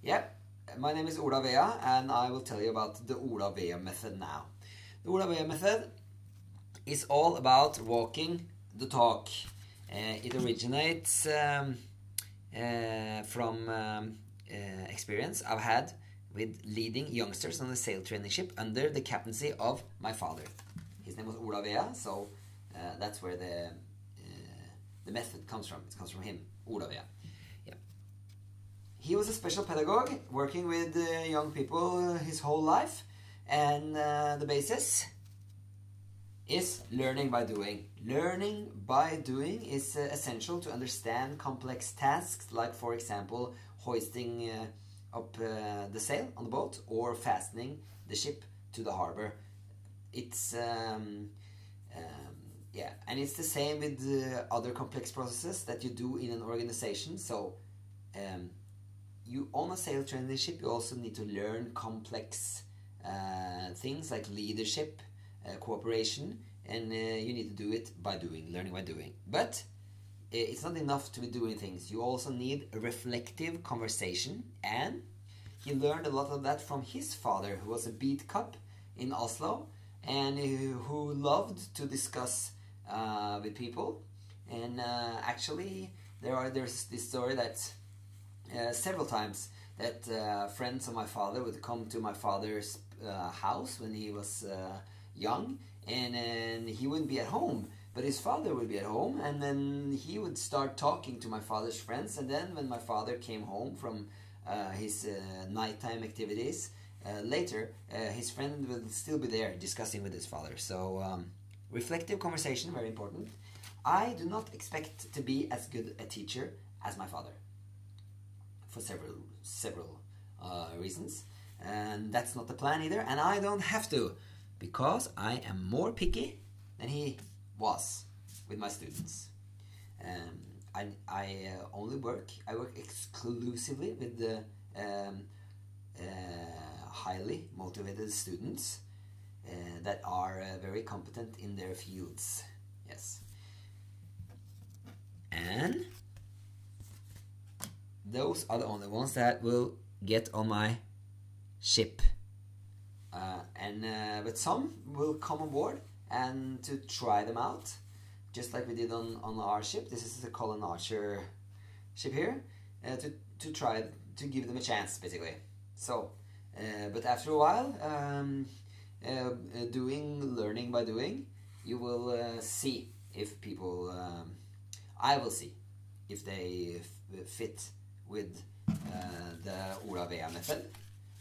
Yep, my name is Ola Vea and I will tell you about the Ola Vea Method now. The Ola Vea Method is all about walking the talk. It originates from experience I've had with leading youngsters on a sail traineeship under the captaincy of my father. His name was Ola Vea, so that's where the method comes from. It comes from him, Ola Vea. Yeah. He was a special pedagogue working with young people his whole life, and the basis is learning by doing. Learning by doing is essential to understand complex tasks, like for example hoisting up the sail on the boat or fastening the ship to the harbor. It's yeah, and it's the same with other complex processes that you do in an organization. So you on a sail traineeship, you also need to learn complex things like leadership, cooperation, and you need to do it by doing, learning by doing. But it's not enough to be doing things. You also need a reflective conversation, and he learned a lot of that from his father, who was a beat cop in Oslo, and who loved to discuss with people. And actually, there's this story that several times that friends of my father would come to my father's house when he was young, and he wouldn't be at home, but his father would be at home, and then he would start talking to my father's friends, and then when my father came home from his nighttime activities later, his friend will still be there discussing with his father. So reflective conversation, very important. I do not expect to be as good a teacher as my father for several reasons, and that's not the plan either, and I don't have to, because I am more picky than he was with my students. I work exclusively with the highly motivated students that are very competent in their fields. Yes. And those are the only ones that will get on my ship. But some will come on board and to try them out, just like we did on our ship. This is the Colin Archer ship here, to try to give them a chance, basically. So, but after a while, learning by doing, you will see if people. I will see if they fit with the Ola Vea method,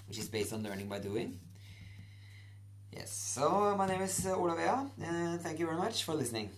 which is based on learning by doing. Yes, so my name is Ola Vea, and thank you very much for listening.